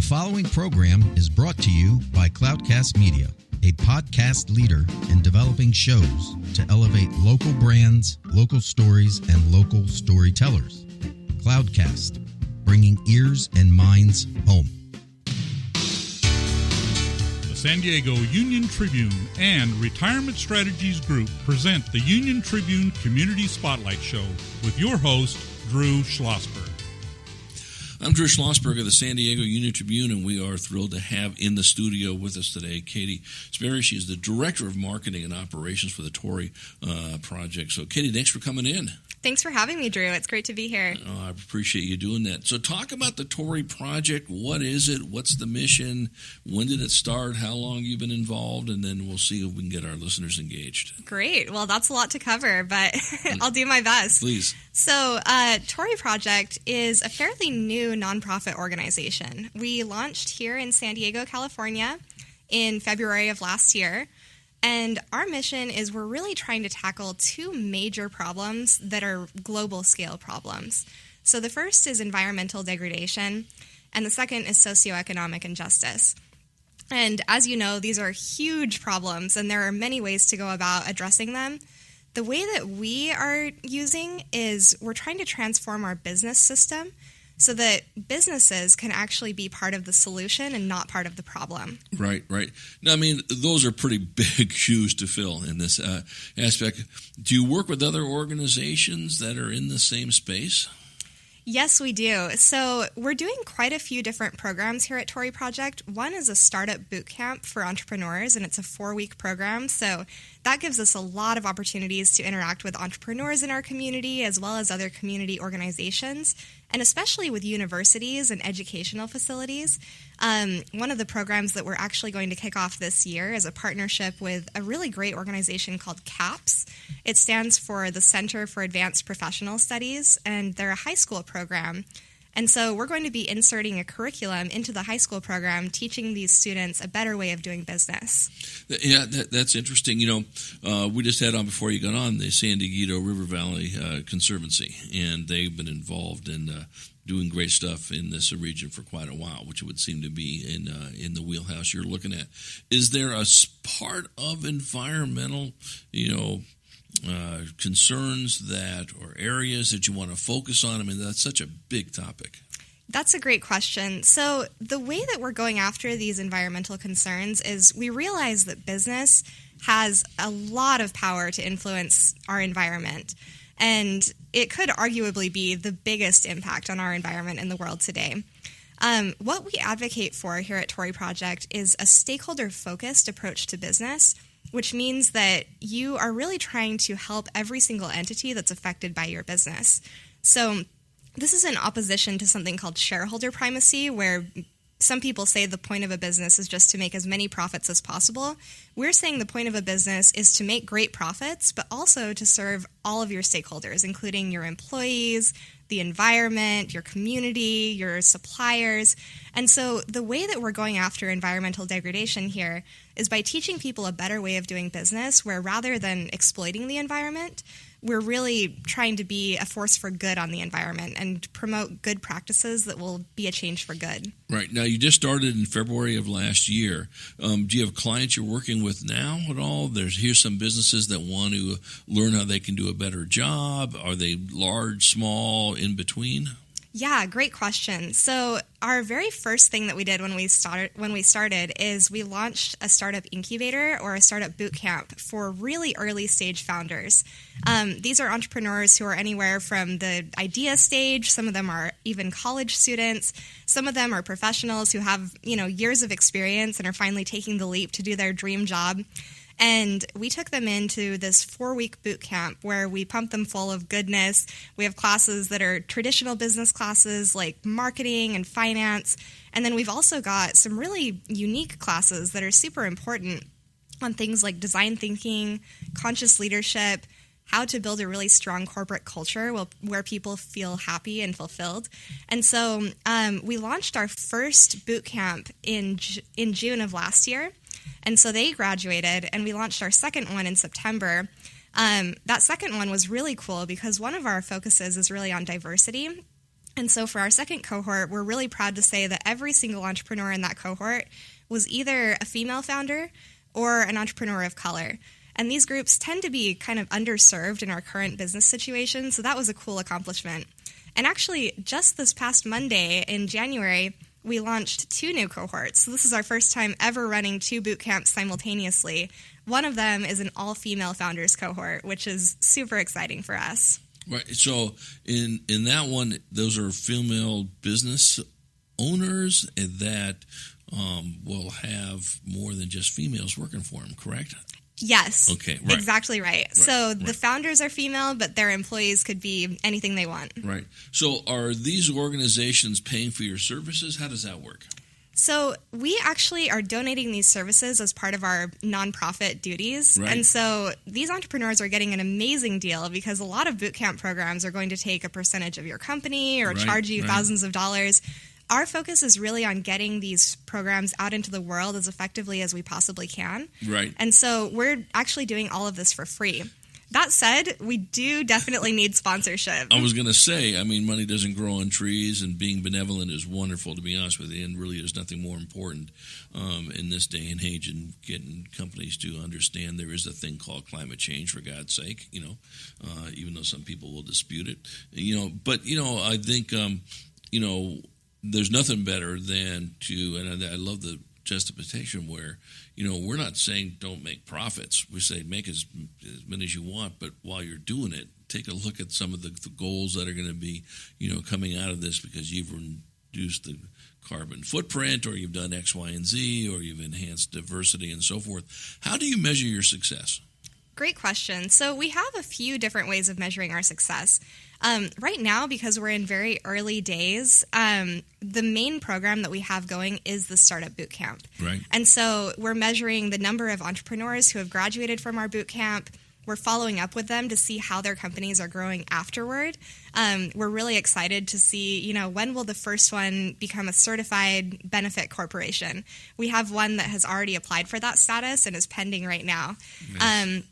following program is brought to you by Cloudcast Media, a podcast leader in developing shows to elevate local brands, local stories, and local storytellers. Cloudcast, bringing ears and minds home. The San Diego Union Tribune and Retirement Strategies Group present the Union Tribune Community Spotlight Show with your host, Drew Schlossberg. I'm Drew Schlossberg of the San Diego Union Tribune, and we are thrilled to have in the studio with us today Katy Sperry. She is the Director of Marketing and Operations for the Torrey Project. So, Katy, thanks for coming in. Thanks for having me, Drew. It's great to be here. Oh, I appreciate you doing that. So talk about the Torrey Project. What is it? What's the mission? When did it start? How long you've been involved? And then we'll see if we can get our listeners engaged. Great. Well, that's a lot to cover, but I'll do my best. Please. So Torrey Project is a fairly new nonprofit organization. We launched here in San Diego, California in February of last year. And our mission is we're really trying to tackle two major problems that are global scale problems. So the first is environmental degradation, and the second is socioeconomic injustice. And as you know, these are huge problems, and there are many ways to go about addressing them. The way that we are using is we're trying to transform our business system so that businesses can actually be part of the solution and not part of the problem. Right. Now, I mean, those are pretty big shoes to fill in this aspect. Do you work with other organizations that are in the same space? Yes, we do. So we're doing quite a few different programs here at Torrey Project. One is a startup boot camp for entrepreneurs, and it's a 4-week program. So that gives us a lot of opportunities to interact with entrepreneurs in our community as well as other community organizations, and especially with universities and educational facilities. One of the programs that we're actually going to kick off this year is a partnership with a really great organization called CAPS. It stands for the Center for Advanced Professional Studies, and they're a high school program. And so we're going to be inserting a curriculum into the high school program, teaching these students a better way of doing business. Yeah, that's interesting. You know, we just had on before you got on the San Diego River Valley Conservancy, and they've been involved in doing great stuff in this region for quite a while, which would seem to be in the wheelhouse you're looking at. Is there a part of environmental, concerns or areas that you want to focus on? I mean, that's such a big topic. That's a great question. So the way that we're going after these environmental concerns is we realize that business has a lot of power to influence our environment. And it could arguably be the biggest impact on our environment in the world today. What we advocate for here at Torrey Project is a stakeholder-focused approach to business, which means that you are really trying to help every single entity that's affected by your business. So this is in opposition to something called shareholder primacy, where some people say the point of a business is just to make as many profits as possible. We're saying the point of a business is to make great profits, but also to serve all of your stakeholders, including your employees, the environment, your community, your suppliers. And so the way that we're going after environmental degradation here is by teaching people a better way of doing business, where rather than exploiting the environment, we're really trying to be a force for good on the environment and promote good practices that will be a change for good. Right. Now, you just started in February of last year. Do you have clients you're working with now at all? Here's some businesses that want to learn how they can do a better job. Are they large, small, in between? Yeah, great question. So our very first thing that we did when we started is we launched a startup incubator or a startup boot camp for really early stage founders. These are entrepreneurs who are anywhere from the idea stage. Some of them are even college students. Some of them are professionals who have, years of experience and are finally taking the leap to do their dream job. And we took them into this 4-week boot camp where we pump them full of goodness. We have classes that are traditional business classes like marketing and finance. And then we've also got some really unique classes that are super important on things like design thinking, conscious leadership, how to build a really strong corporate culture where people feel happy and fulfilled. And so we launched our first boot camp in June of last year. And so they graduated, and we launched our second one in September. That second one was really cool because one of our focuses is really on diversity. And so for our second cohort, we're really proud to say that every single entrepreneur in that cohort was either a female founder or an entrepreneur of color. And these groups tend to be kind of underserved in our current business situation, so that was a cool accomplishment. And actually, just this past Monday in January, we launched 2 new cohorts. So this is our first time ever running 2 boot camps simultaneously. One of them is an all-female founders cohort, which is super exciting for us. Right. So in that one, those are female business owners that will have more than just females working for them, correct? Yes. Okay, right. Exactly right. So the founders are female, but their employees could be anything they want. Right. So are these organizations paying for your services? How does that work? So we actually are donating these services as part of our nonprofit duties. Right. And so these entrepreneurs are getting an amazing deal because a lot of bootcamp programs are going to take a percentage of your company or charge you thousands of dollars. Our focus is really on getting these programs out into the world as effectively as we possibly can. Right. And so we're actually doing all of this for free. That said, we do definitely need sponsorship. I was going to say, I mean, money doesn't grow on trees, and being benevolent is wonderful, to be honest with you, and really there's nothing more important in this day and age in getting companies to understand there is a thing called climate change, for God's sake, even though some people will dispute it. But I think, there's nothing better than to, and I love the justification where, we're not saying don't make profits. We say make as many as you want, but while you're doing it, take a look at some of the goals that are going to be, coming out of this because you've reduced the carbon footprint or you've done X, Y, and Z or you've enhanced diversity and so forth. How do you measure your success? Great question. So we have a few different ways of measuring our success. Right now, because we're in very early days, the main program that we have going is the Startup Bootcamp. Right. And so we're measuring the number of entrepreneurs who have graduated from our bootcamp. We're following up with them to see how their companies are growing afterward. We're really excited to see, when will the first one become a certified benefit corporation? We have one that has already applied for that status and is pending right now. Nice.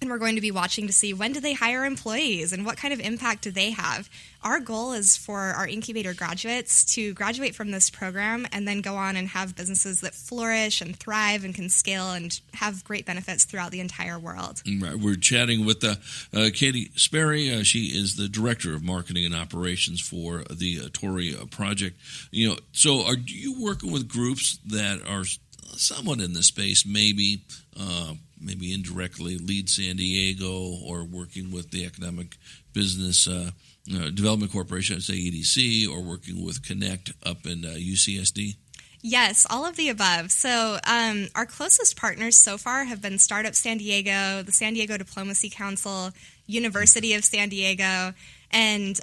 And we're going to be watching to see when do they hire employees and what kind of impact do they have. Our goal is for our incubator graduates to graduate from this program and then go on and have businesses that flourish and thrive and can scale and have great benefits throughout the entire world. Right. We're chatting with Katy Sperry. She is the Director of Marketing and Operations for the Torrey Project. So are you working with groups that are somewhat in the space, maybe indirectly Lead San Diego or working with the Economic Business Development Corporation, say EDC, or working with Connect up in UCSD? Yes, all of the above. So our closest partners so far have been Startup San Diego, the San Diego Diplomacy Council, University of San Diego, and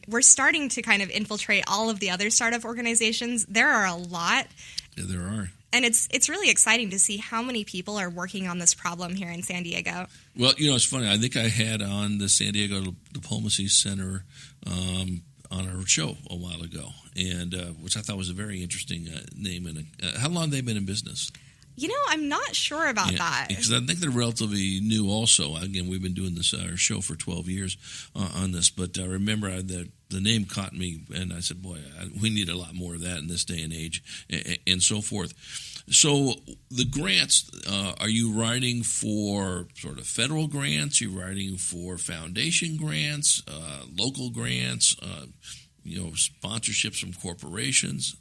we're starting to kind of infiltrate all of the other startup organizations. There are a lot. Yeah, there are. And it's really exciting to see how many people are working on this problem here in San Diego. Well, it's funny. I think I had on the San Diego Diplomacy Center on our show a while ago, and which I thought was a very interesting name. And how long have they been in business? I'm not sure about that. Because I think they're relatively new also. Again, we've been doing this our show for 12 years on this, but I remember the name caught me, and I said, boy, we need a lot more of that in this day and age, and so forth. So the grants, are you writing for sort of federal grants? Are you writing for foundation grants, local grants, sponsorships from corporations?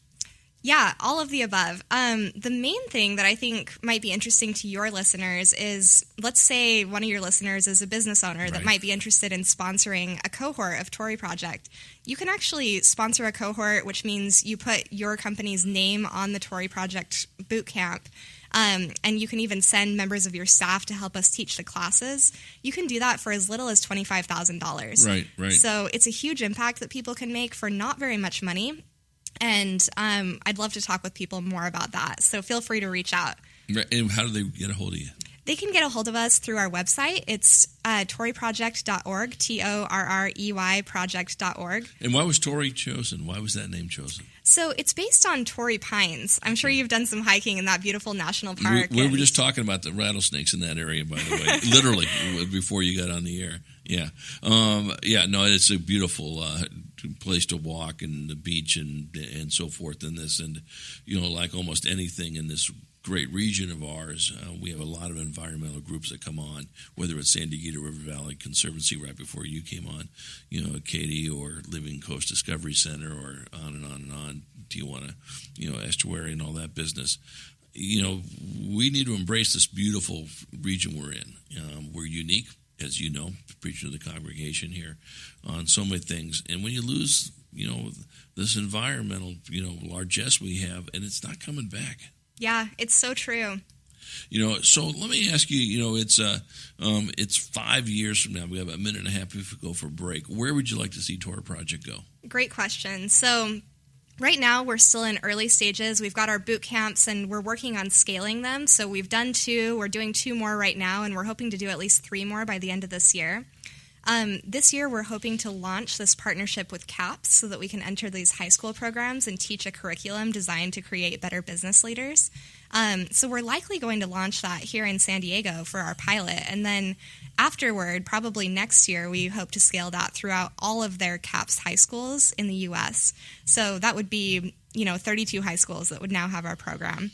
Yeah, all of the above. The main thing that I think might be interesting to your listeners is, let's say one of your listeners is a business owner that might be interested in sponsoring a cohort of Torrey Project. You can actually sponsor a cohort, which means you put your company's name on the Torrey Project Bootcamp. And you can even send members of your staff to help us teach the classes. You can do that for as little as $25,000. Right. So it's a huge impact that people can make for not very much money. And I'd love to talk with people more about that. So feel free to reach out. And how do they get a hold of you? They can get a hold of us through our website. It's torreyproject.org, Torrey project.org. And why was Torrey chosen? Why was that name chosen? So it's based on Torrey pines. I'm sure you've done some hiking in that beautiful national park. We were just talking about the rattlesnakes in that area, by the way, literally before you got on the air. Yeah. No, it's a beautiful place to walk and the beach and so forth in this. And, like almost anything in this great region of ours, we have a lot of environmental groups that come on, whether it's San Diego River Valley Conservancy right before you came on, Katy, or Living Coast Discovery Center, or on and on and on. Tijuana, estuary and all that business. We need to embrace this beautiful region we're in. We're unique, as you know, preaching to the congregation here, on so many things. And when you lose, this environmental, largesse we have, and it's not coming back. Yeah, it's so true. So let me ask you, it's 5 years from now. We have a minute and a half before we go for a break. Where would you like to see Torrey Project go? Great question. So right now we're still in early stages. We've got our boot camps and we're working on scaling them. So we've done 2. We're doing 2 more right now, and we're hoping to do at least 3 more by the end of this year. This year, we're hoping to launch this partnership with CAPS so that we can enter these high school programs and teach a curriculum designed to create better business leaders. So we're likely going to launch that here in San Diego for our pilot. And then afterward, probably next year, we hope to scale that throughout all of their CAPS high schools in the U.S. So that would be, 32 high schools that would now have our program.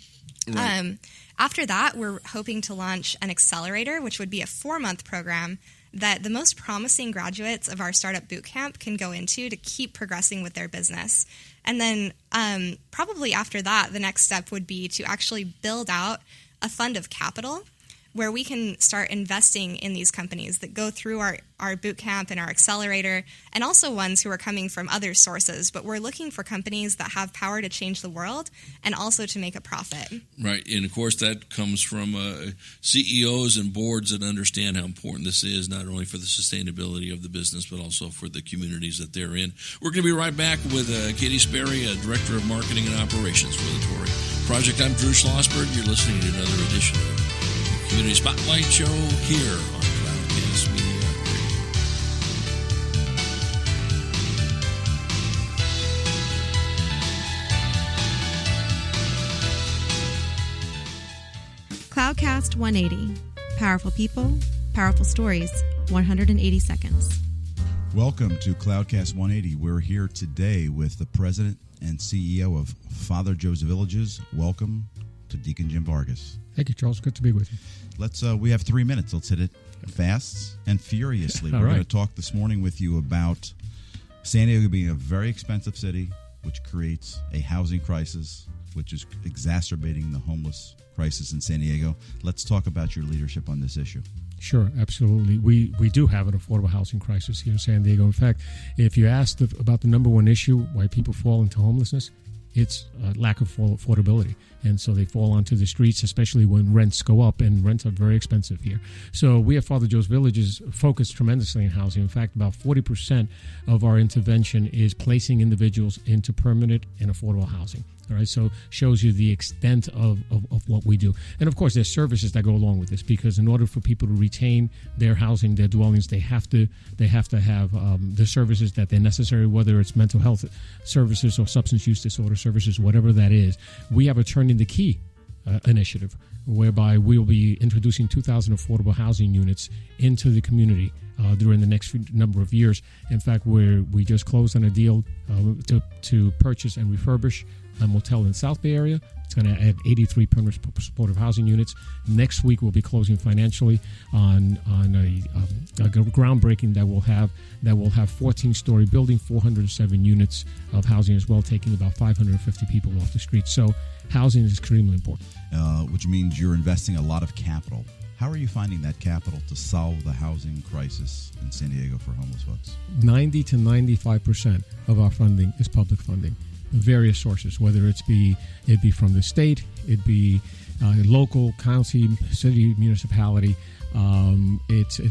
Right. After that, we're hoping to launch an Accelerator, which would be a 4-month program that the most promising graduates of our startup bootcamp can go into to keep progressing with their business. And then probably after that, the next step would be to actually build out a fund of capital where we can start investing in these companies that go through our boot camp and our accelerator, and also ones who are coming from other sources. But we're looking for companies that have power to change the world and also to make a profit. Right. And, of course, that comes from CEOs and boards that understand how important this is, not only for the sustainability of the business, but also for the communities that they're in. We're going to be right back with Katy Sperry, Director of Marketing and Operations for the Torrey Project. I'm Drew Schlossberg. You're listening to another edition of Community Spotlight Show here on Cloudcast Media Radio. Cloudcast 180. Powerful people, powerful stories, 180 seconds. Welcome to Cloudcast 180. We're here today with the president and CEO of Father Joe's Villages. Welcome to Deacon Jim Vargas. Thank you, Charles. Good to be with you. We have 3 minutes. Let's hit it fast and furiously. We're going to talk this morning with you about San Diego being a very expensive city, which creates a housing crisis, which is exacerbating the homeless crisis in San Diego. Let's talk about your leadership on this issue. Sure, absolutely. We do have an affordable housing crisis here in San Diego. In fact, if you asked about the number one issue why people fall into homelessness, it's lack of affordability. And so they fall onto the streets, especially when rents go up, and rents are very expensive here. So we at Father Joe's Villages focus tremendously on housing. In fact, about 40% of our intervention is placing individuals into permanent and affordable housing. All right, so shows you the extent of what we do. And of course, there's services that go along with this, because in order for people to retain their housing, their dwellings, they have to have the services that they're necessary, whether it's mental health services or substance use disorder services, whatever that is. We have a Turning the Key initiative, whereby we will be introducing 2,000 affordable housing units into the community during the next number of years. In fact, we just closed on a deal to purchase and refurbish a motel in South Bay area. It's going to add 83 permanent supportive housing units. Next week, we'll be closing financially on a groundbreaking that will have 14-story building, 407 units of housing as well, taking about 550 people off the street. So housing is extremely important. Which means you're investing a lot of capital. How are you finding that capital to solve the housing crisis in San Diego for homeless folks? 90 to 95% of our funding is public funding. Various sources, whether it be from the state, it be local, county, city, municipality.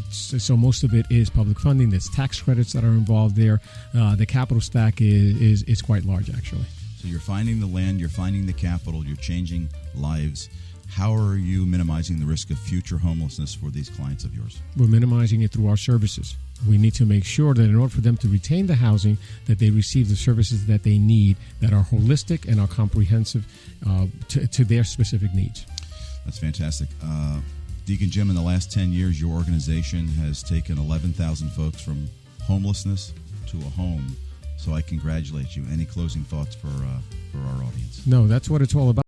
So most of it is public funding. There's tax credits that are involved there. The capital stack is quite large, actually. So you're finding the land, you're finding the capital, you're changing lives. How are you minimizing the risk of future homelessness for these clients of yours? We're minimizing it through our services. We need to make sure that in order for them to retain the housing, that they receive the services that they need, that are holistic and are comprehensive to their specific needs. That's fantastic. Deacon Jim, in the last 10 years, your organization has taken 11,000 folks from homelessness to a home. So I congratulate you. Any closing thoughts for our audience? No, that's what it's all about.